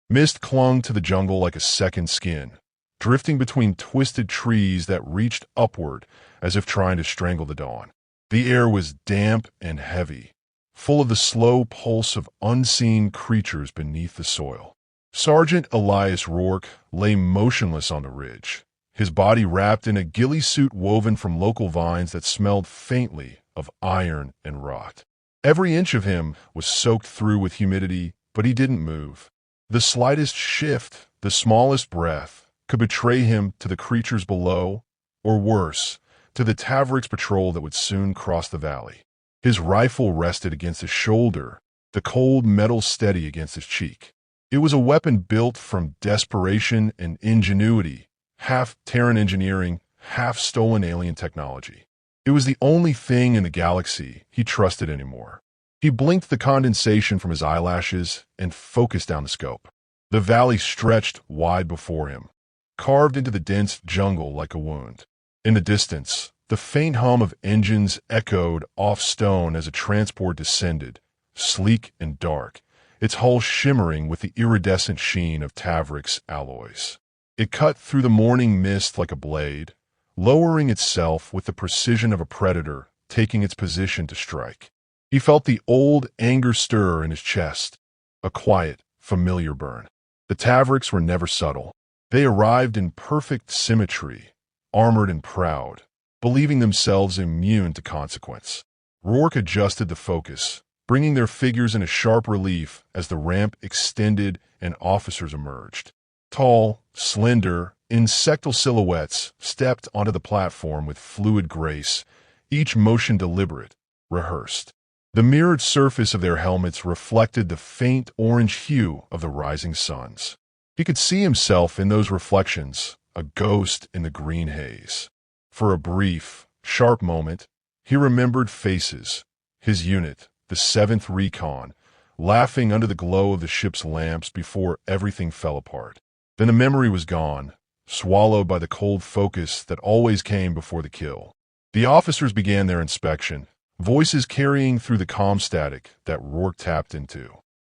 Mist clung to the jungle like a second skin, drifting between twisted trees that reached upward as if trying to strangle the dawn. The air was damp and heavy, full of the slow pulse of unseen creatures beneath the soil. Sergeant Elias Rourke lay motionless on the ridge, his body wrapped in a ghillie suit woven from local vines that smelled faintly of iron and rot. Every inch of him was soaked through with humidity, but he didn't move. The slightest shift, the smallest breath, could betray him to the creatures below, or worse, to the Tav'rix patrol that would soon cross the valley. His rifle rested against his shoulder, the cold metal steady against his cheek. It was a weapon built from desperation and ingenuity, half Terran engineering, half stolen alien technology. It was the only thing in the galaxy he trusted anymore. He blinked the condensation from his eyelashes and focused down the scope. The valley stretched wide before him, carved into the dense jungle like a wound. In the distance, the faint hum of engines echoed off stone as a transport descended, sleek and dark, its hull shimmering with the iridescent sheen of Tav'rix alloys. It cut through the morning mist like a blade, lowering itself with the precision of a predator taking its position to strike. He felt the old anger stir in his chest, a quiet, familiar burn. The Tav'rix were never subtle. They arrived in perfect symmetry, armored and proud, believing themselves immune to consequence. Rourke adjusted the focus, bringing their figures into sharp relief as the ramp extended and officers emerged. Tall, slender, insectal silhouettes stepped onto the platform with fluid grace, each motion deliberate, rehearsed. The mirrored surface of their helmets reflected the faint orange hue of the rising suns. He could see himself in those reflections, a ghost in the green haze. For a brief, sharp moment, he remembered faces, his unit, the 7th Recon, laughing under the glow of the ship's lamps before everything fell apart. Then the memory was gone, swallowed by the cold focus that always came before the kill. The officers began their inspection, voices carrying through the comm static that Rourke tapped into.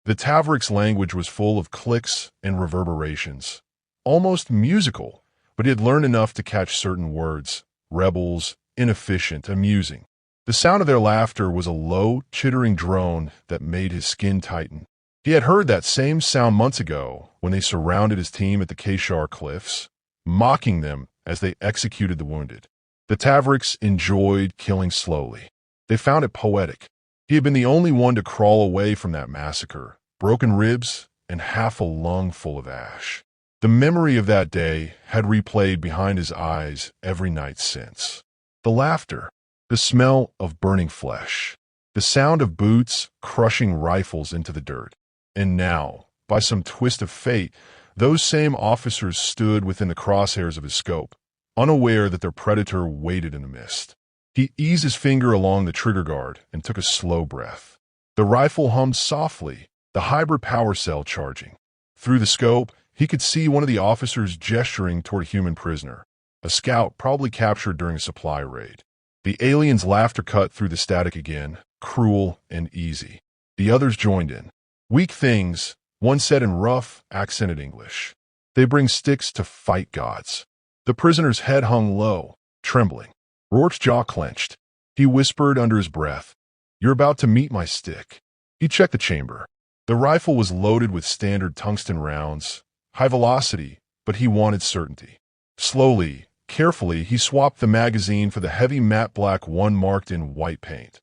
The Tav'rix language was full of clicks and reverberations, almost musical, but he had learned enough to catch certain words: rebels, inefficient, amusing. The sound of their laughter was a low, chittering drone that made his skin tighten. He had heard that same sound months ago when they surrounded his team at the Teshar Cliffs, mocking them as they executed the wounded. The Tav'rix enjoyed killing slowly. They found it poetic. He had been the only one to crawl away from that massacre, broken ribs and half a lung full of ash. The memory of that day had replayed behind his eyes every night since. The laughter, the smell of burning flesh, the sound of boots crushing rifles into the dirt. And now, by some twist of fate, those same officers stood within the crosshairs of his scope, unaware that their predator waited in the mist. He eased his finger along the trigger guard and took a slow breath. The rifle hummed softly, the hybrid power cell charging. Through the scope, he could see one of the officers gesturing toward a human prisoner, a scout probably captured during a supply raid. The alien's laughter cut through the static again, cruel and easy. The others joined in. Weak things, one said in rough, accented English. They bring sticks to fight gods. The prisoner's head hung low, trembling. Rourke's jaw clenched. He whispered under his breath, "You're about to meet my stick." He checked the chamber. The rifle was loaded with standard tungsten rounds, high velocity, but he wanted certainty. Slowly, carefully, he swapped the magazine for the heavy matte black one marked in white paint.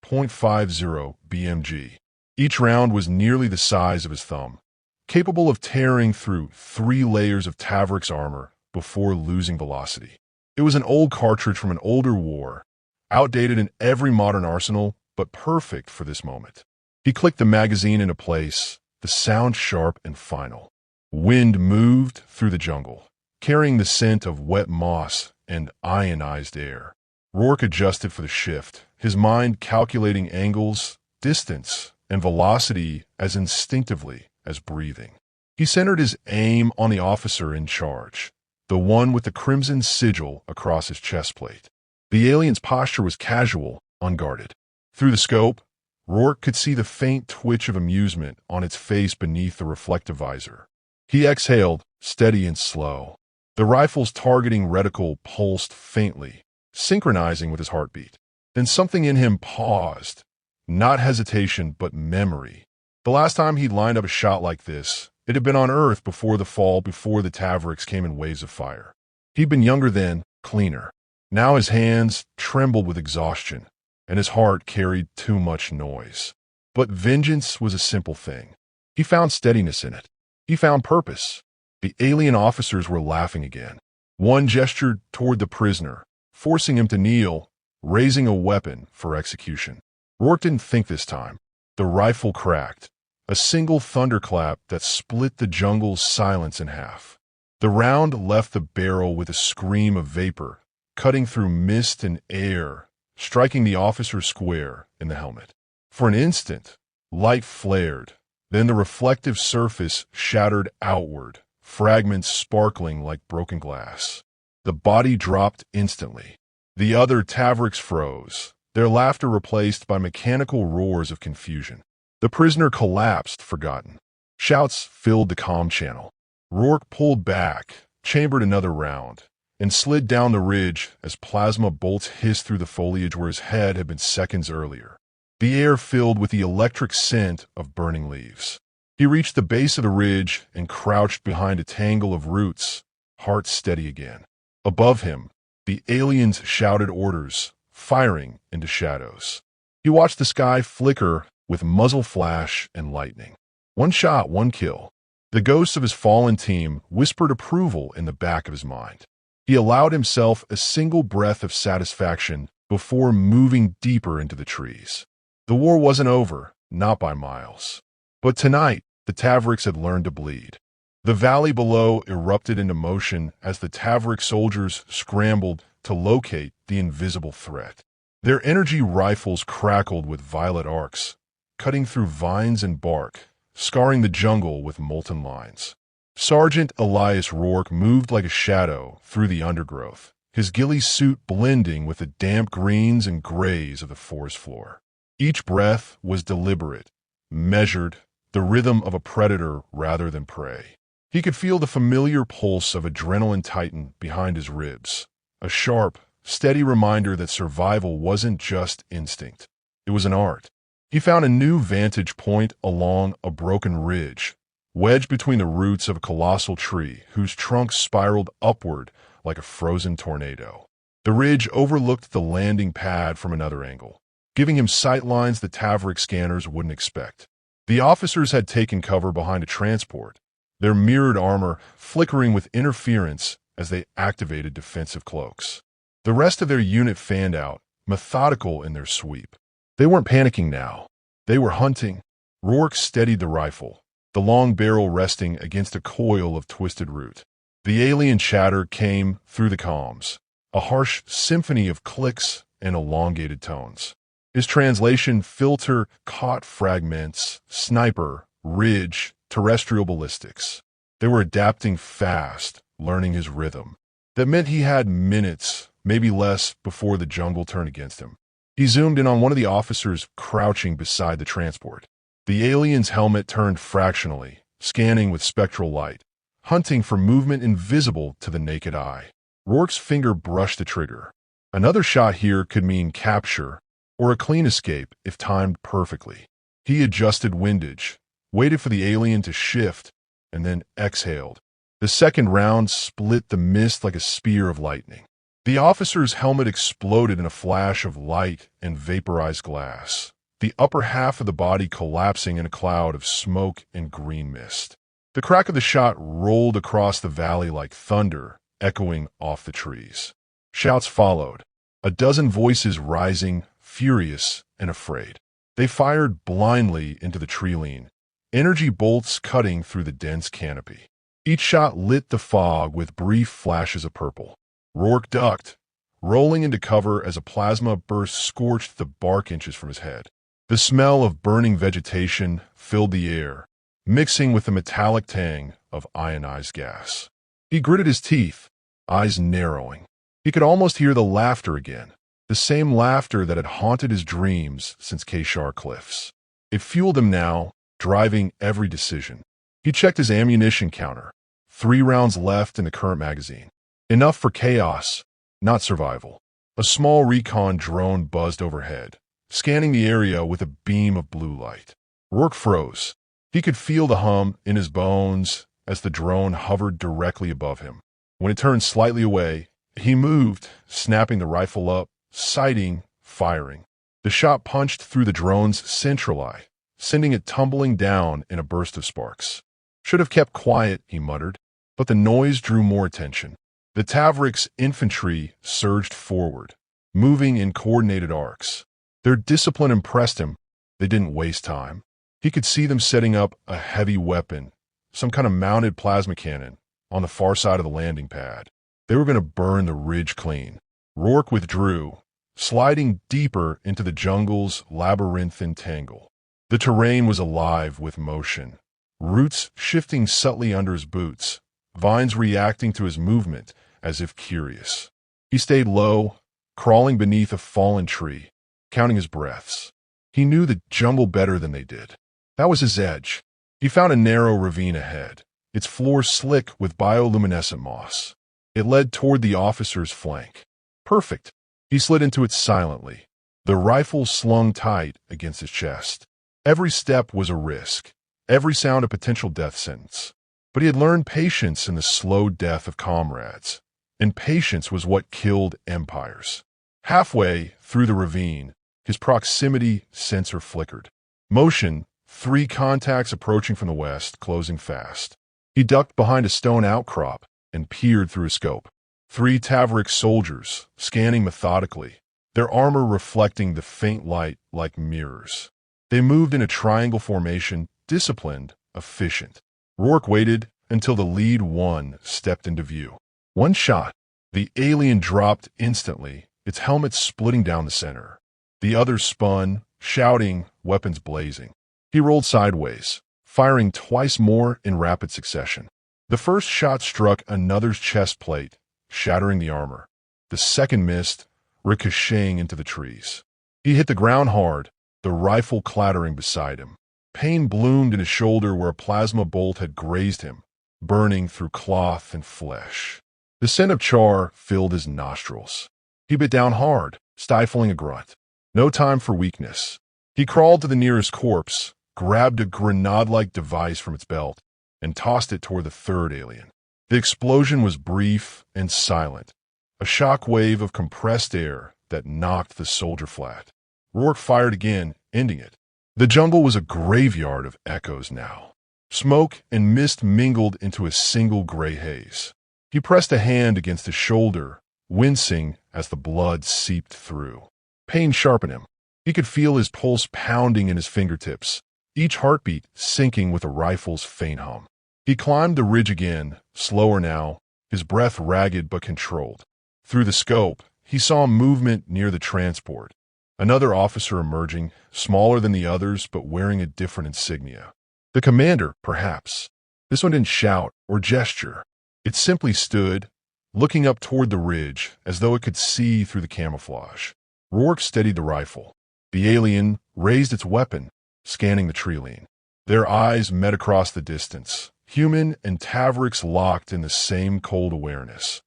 .50 BMG. Each round was nearly the size of his thumb, capable of tearing through 3 layers of Tav'rix armor before losing velocity. It was an old cartridge from an older war, outdated in every modern arsenal, but perfect for this moment. He clicked the magazine into place, the sound sharp and final. Wind moved through the jungle, carrying the scent of wet moss and ionized air. Rourke adjusted for the shift, his mind calculating angles, distance, and velocity as instinctively as breathing. He centered his aim on the officer in charge, the one with the crimson sigil across his chest plate. The alien's posture was casual, unguarded. Through the scope, Rourke could see the faint twitch of amusement on its face beneath the reflective visor. He exhaled, steady and slow. The rifle's targeting reticle pulsed faintly, synchronizing with his heartbeat. Then something in him paused. Not hesitation, but memory. The last time he'd lined up a shot like this, it had been on Earth before the fall, before the Tav'rix came in waves of fire. He'd been younger then, cleaner. Now his hands trembled with exhaustion, and his heart carried too much noise. But vengeance was a simple thing. He found steadiness in it. He found purpose. The alien officers were laughing again. One gestured toward the prisoner, forcing him to kneel, raising a weapon for execution. Rourke didn't think this time. The rifle cracked, a single thunderclap that split the jungle's silence in half. The round left the barrel with a scream of vapor, cutting through mist and air, striking the officer square in the helmet. For an instant, light flared, then the reflective surface shattered outward, fragments sparkling like broken glass. The body dropped instantly. The other Tav'rix froze, their laughter replaced by mechanical roars of confusion. The prisoner collapsed, forgotten. Shouts filled the comm channel. Rourke pulled back, chambered another round, and slid down the ridge as plasma bolts hissed through the foliage where his head had been seconds earlier. The air filled with the electric scent of burning leaves. He reached the base of the ridge and crouched behind a tangle of roots, heart steady again. Above him, the aliens shouted orders, firing into shadows. He watched the sky flicker with muzzle flash and lightning. One shot, one kill. The ghosts of his fallen team whispered approval in the back of his mind. He allowed himself a single breath of satisfaction before moving deeper into the trees. The war wasn't over, not by miles. But tonight, the Tav'rix had learned to bleed. The valley below erupted into motion as the Tav'rix soldiers scrambled to locate the invisible threat. Their energy rifles crackled with violet arcs, cutting through vines and bark, scarring the jungle with molten lines. Sergeant Elias Rourke moved like a shadow through the undergrowth, his ghillie suit blending with the damp greens and grays of the forest floor. Each breath was deliberate, measured, the rhythm of a predator rather than prey. He could feel the familiar pulse of adrenaline tighten behind his ribs, a sharp, steady reminder that survival wasn't just instinct. It was an art. He found a new vantage point along a broken ridge, wedged between the roots of a colossal tree whose trunk spiraled upward like a frozen tornado. The ridge overlooked the landing pad from another angle, giving him sightlines the Tav'rix scanners wouldn't expect. The officers had taken cover behind a transport, their mirrored armor flickering with interference as they activated defensive cloaks. The rest of their unit fanned out, methodical in their sweep. They weren't panicking now. They were hunting. Rourke steadied the rifle, the long barrel resting against a coil of twisted root. The alien chatter came through the comms, a harsh symphony of clicks and elongated tones. His translation filter caught fragments, sniper, ridge, terrestrial ballistics. They were adapting fast, learning his rhythm. That meant he had minutes, maybe less, before the jungle turned against him. He zoomed in on one of the officers crouching beside the transport. The alien's helmet turned fractionally, scanning with spectral light, hunting for movement invisible to the naked eye. Rourke's finger brushed the trigger. Another shot here could mean capture, or a clean escape if timed perfectly. He adjusted windage, waited for the alien to shift, and then exhaled. The second round split the mist like a spear of lightning. The officer's helmet exploded in a flash of light and vaporized glass, the upper half of the body collapsing in a cloud of smoke and green mist. The crack of the shot rolled across the valley like thunder, echoing off the trees. Shouts followed, a dozen voices rising, furious and afraid. They fired blindly into the tree-line, energy bolts cutting through the dense canopy. Each shot lit the fog with brief flashes of purple. Rourke ducked, rolling into cover as a plasma burst scorched the bark inches from his head. The smell of burning vegetation filled the air, mixing with the metallic tang of ionized gas. He gritted his teeth, eyes narrowing. He could almost hear the laughter again, the same laughter that had haunted his dreams since Teshar Cliffs. It fueled him now, driving every decision. He checked his ammunition counter. 3 rounds left in the current magazine. Enough for chaos, not survival. A small recon drone buzzed overhead, scanning the area with a beam of blue light. Rourke froze. He could feel the hum in his bones as the drone hovered directly above him. When it turned slightly away, he moved, snapping the rifle up, sighting, firing. The shot punched through the drone's central eye, sending it tumbling down in a burst of sparks. Should have kept quiet, he muttered, but the noise drew more attention. The Tav'rix infantry surged forward, moving in coordinated arcs. Their discipline impressed him. They didn't waste time. He could see them setting up a heavy weapon, some kind of mounted plasma cannon, on the far side of the landing pad. They were going to burn the ridge clean. Rourke withdrew, sliding deeper into the jungle's labyrinthine tangle. The terrain was alive with motion, roots shifting subtly under his boots, vines reacting to his movement as if curious. He stayed low, crawling beneath a fallen tree, counting his breaths. He knew the jungle better than they did. That was his edge. He found a narrow ravine ahead, its floor slick with bioluminescent moss. It led toward the officer's flank. Perfect. He slid into it silently, the rifle slung tight against his chest. Every step was a risk, every sound a potential death sentence. But he had learned patience in the slow death of comrades, and patience was what killed empires. Halfway through the ravine, his proximity sensor flickered. Motion, 3 contacts approaching from the west, closing fast. He ducked behind a stone outcrop and peered through a scope. 3 Tav'rix soldiers, scanning methodically, their armor reflecting the faint light like mirrors. They moved in a triangle formation, disciplined, efficient. Rourke waited until the lead one stepped into view. One shot. The alien dropped instantly, its helmet splitting down the center. The other spun, shouting, weapons blazing. He rolled sideways, firing twice more in rapid succession. The first shot struck another's chest plate, shattering the armor. The second missed, ricocheting into the trees. He hit the ground hard, the rifle clattering beside him. Pain bloomed in his shoulder where a plasma bolt had grazed him, burning through cloth and flesh. The scent of char filled his nostrils. He bit down hard, stifling a grunt. No time for weakness. He crawled to the nearest corpse, grabbed a grenade-like device from its belt, and tossed it toward the third alien. The explosion was brief and silent, a shock wave of compressed air that knocked the soldier flat. Rourke fired again, ending it. The jungle was a graveyard of echoes now. Smoke and mist mingled into a single gray haze. He pressed a hand against his shoulder, wincing as the blood seeped through. Pain sharpened him. He could feel his pulse pounding in his fingertips, each heartbeat syncing with the rifle's faint hum. He climbed the ridge again, slower now, his breath ragged but controlled. Through the scope, he saw movement near the transport. Another officer emerging, smaller than the others but wearing a different insignia. The commander, perhaps. This one didn't shout or gesture. It simply stood, looking up toward the ridge as though it could see through the camouflage. Rourke steadied the rifle. The alien raised its weapon, scanning the tree line. Their eyes met across the distance, human and Tav'rix locked in the same cold awareness.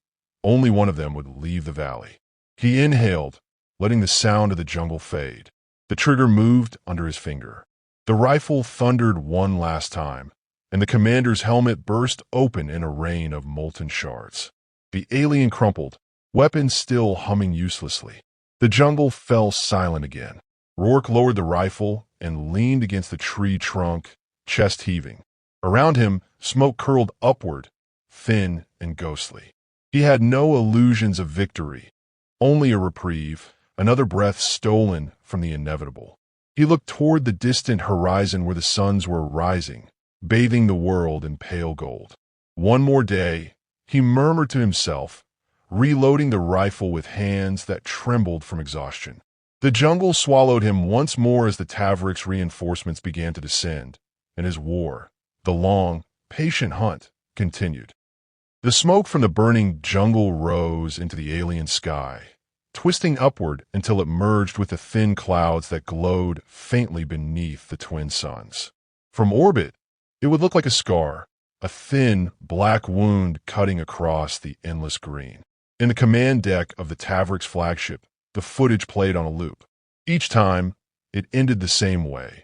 Only one of them would leave the valley. He inhaled, letting the sound of the jungle fade. The trigger moved under his finger. The rifle thundered one last time, and the commander's helmet burst open in a rain of molten shards. The alien crumpled, weapon still humming uselessly. The jungle fell silent again. Rourke lowered the rifle and leaned against the tree trunk, chest heaving. Around him, smoke curled upward, thin and ghostly. He had no illusions of victory, only a reprieve, another breath stolen from the inevitable. He looked toward the distant horizon where the suns were rising, bathing the world in pale gold. One more day, he murmured to himself, reloading the rifle with hands that trembled from exhaustion. The jungle swallowed him once more as the Tav'rix reinforcements began to descend, and his war, the long, patient hunt, continued. The smoke from the burning jungle rose into the alien sky, twisting upward until it merged with the thin clouds that glowed faintly beneath the twin suns. From orbit, It would look like a scar, a thin, black wound cutting across the endless green. In the command deck of the Tav'rix flagship, the footage played on a loop. Each time, it ended the same way.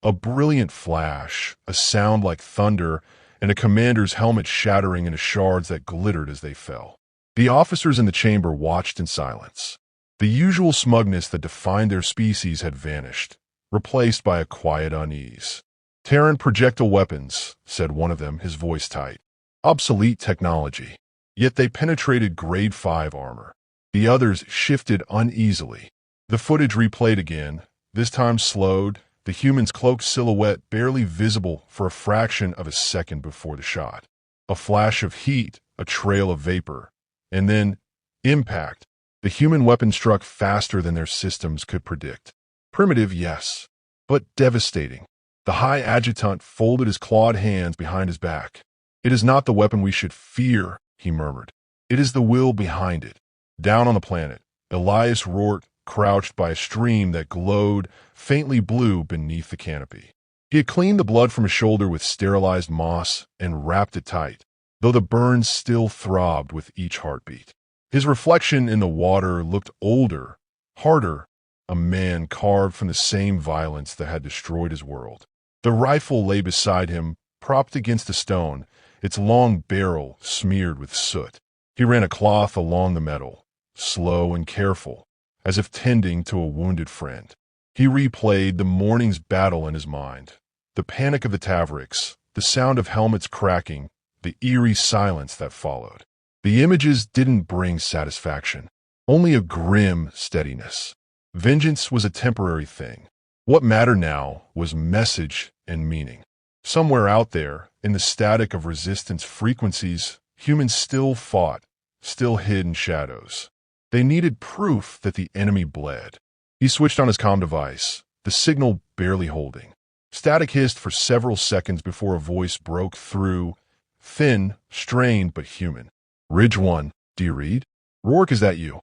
A brilliant flash, a sound like thunder, and a commander's helmet shattering into shards that glittered as they fell. The officers in the chamber watched in silence. The usual smugness that defined their species had vanished, replaced by a quiet unease. Terran projectile weapons, said one of them, his voice tight. Obsolete technology. Yet they penetrated grade 5 armor. The others shifted uneasily. The footage replayed again, this time slowed, the human's cloaked silhouette barely visible for a fraction of a second before the shot. A flash of heat, a trail of vapor, and then impact. The human weapon struck faster than their systems could predict. Primitive, yes, but devastating. The High Adjutant folded his clawed hands behind his back. "It is not the weapon we should fear," he murmured. "It is the will behind it." Down on the planet, Elias Rourke crouched by a stream that glowed faintly blue beneath the canopy. He had cleaned the blood from his shoulder with sterilized moss and wrapped it tight, though the burns still throbbed with each heartbeat. His reflection in the water looked older, harder, a man carved from the same violence that had destroyed his world. The rifle lay beside him, propped against a stone, its long barrel smeared with soot. He ran a cloth along the metal, slow and careful, as if tending to a wounded friend. He replayed the morning's battle in his mind, the panic of the Tav'rix, the sound of helmets cracking, the eerie silence that followed. The images didn't bring satisfaction, only a grim steadiness. Vengeance was a temporary thing. What mattered now was message and meaning. Somewhere out there, in the static of resistance frequencies, humans still fought, still hid in shadows. They needed proof that the enemy bled. He switched on his comm device, the signal barely holding. Static hissed for several seconds before a voice broke through, thin, strained, but human. "Ridge 1, do you read? Rourke, is that you?"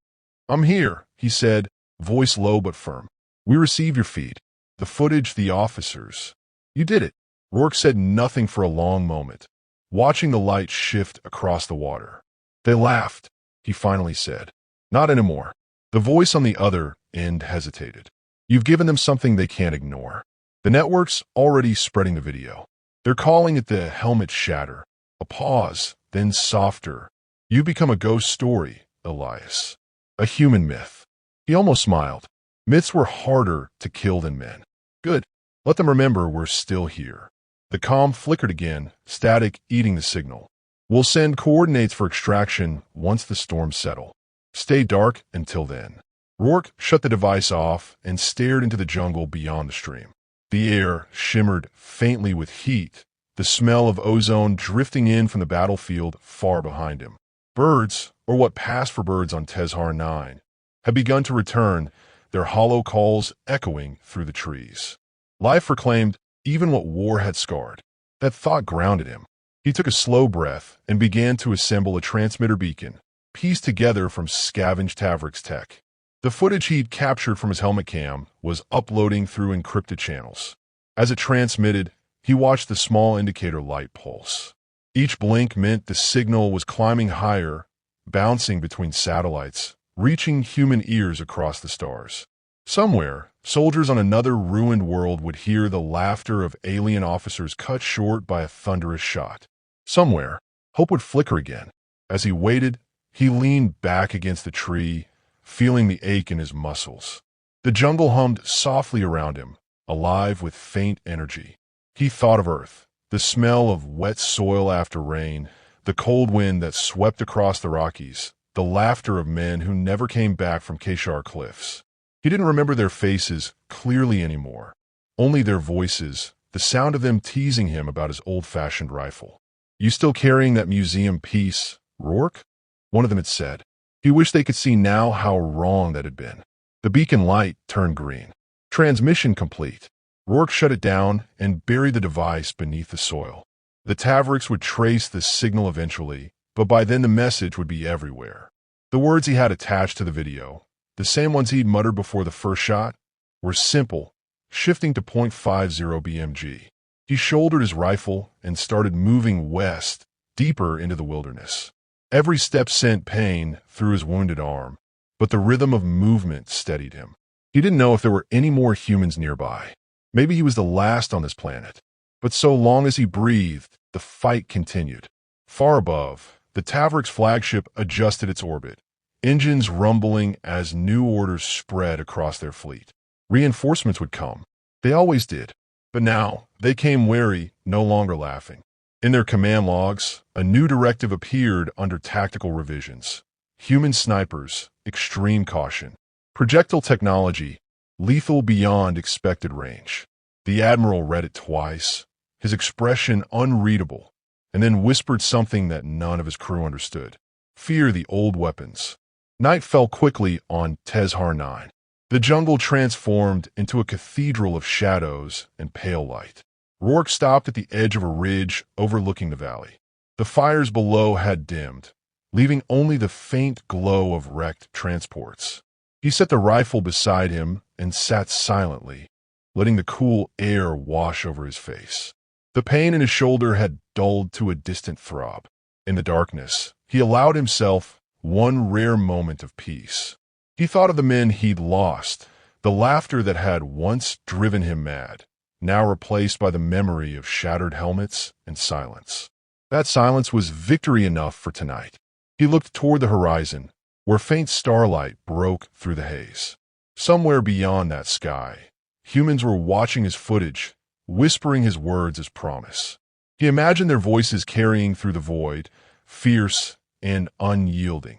"I'm here," he said, voice low but firm. "We receive your feed. The footage, the officers." "You did it." Rourke said nothing for a long moment, watching the light shift across the water. "They laughed," he finally said. "Not anymore." The voice on the other end hesitated. "You've given them something they can't ignore. The network's already spreading the video. They're calling it the helmet shatter." A pause, then softer. "You become a ghost story, Elias. A human myth." He almost smiled. Myths were harder to kill than men. "Good. Let them remember we're still here." The comm flickered again, static eating the signal. "We'll send coordinates for extraction once the storms settle. Stay dark until then." Rourke shut the device off and stared into the jungle beyond the stream. The air shimmered faintly with heat, the smell of ozone drifting in from the battlefield far behind him. Birds, or what passed for birds on Teshar IX, had begun to return, their hollow calls echoing through the trees. Life reclaimed even what war had scarred. That thought grounded him. He took a slow breath and began to assemble a transmitter beacon, pieced together from scavenged Tav'rix tech. The footage he'd captured from his helmet cam was uploading through encrypted channels. As it transmitted, he watched the small indicator light pulse. Each blink meant the signal was climbing higher, bouncing between satellites, reaching human ears across the stars. Somewhere, soldiers on another ruined world would hear the laughter of alien officers cut short by a thunderous shot. Somewhere, hope would flicker again. As he waited, he leaned back against the tree, feeling the ache in his muscles. The jungle hummed softly around him, alive with faint energy. He thought of Earth, the smell of wet soil after rain, the cold wind that swept across the Rockies, the laughter of men who never came back from Teshar cliffs. He didn't remember their faces clearly anymore, only their voices, the sound of them teasing him about his old-fashioned rifle. "You still carrying that museum piece, Rourke?" one of them had said. He wished they could see now how wrong that had been. The beacon light turned green. Transmission complete. Rourke shut it down and buried the device beneath the soil. The Tav'rix would trace the signal eventually, but by then the message would be everywhere. The words he had attached to the video, the same ones he'd muttered before the first shot, were simple, shifting to .50 BMG. He shouldered his rifle and started moving west, deeper into the wilderness. Every step sent pain through his wounded arm, but the rhythm of movement steadied him. He didn't know if there were any more humans nearby. Maybe he was the last on this planet. But so long as he breathed, the fight continued. Far above, the Tav'rix flagship adjusted its orbit, engines rumbling as new orders spread across their fleet. Reinforcements would come. They always did. But now, they came wary, no longer laughing. In their command logs, a new directive appeared under tactical revisions. Human snipers, extreme caution. Projectile technology, lethal beyond expected range. The Admiral read it twice, his expression unreadable, and then whispered something that none of his crew understood. Fear the old weapons. Night fell quickly on Teshar IX. The jungle transformed into a cathedral of shadows and pale light. Rourke stopped at the edge of a ridge overlooking the valley. The fires below had dimmed, leaving only the faint glow of wrecked transports. He set the rifle beside him and sat silently, letting the cool air wash over his face. The pain in his shoulder had dulled to a distant throb. In the darkness, he allowed himself one rare moment of peace. He thought of the men he'd lost, the laughter that had once driven him mad, now replaced by the memory of shattered helmets and silence. That silence was victory enough for tonight. He looked toward the horizon, where faint starlight broke through the haze. Somewhere beyond that sky, humans were watching his footage, whispering his words as promise. He imagined their voices carrying through the void, fierce and unyielding.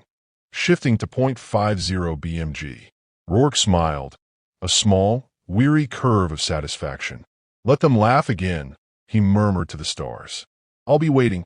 Shifting to .50 BMG. Rourke smiled, a small, weary curve of satisfaction. Let them laugh again, he murmured to the stars. I'll be waiting.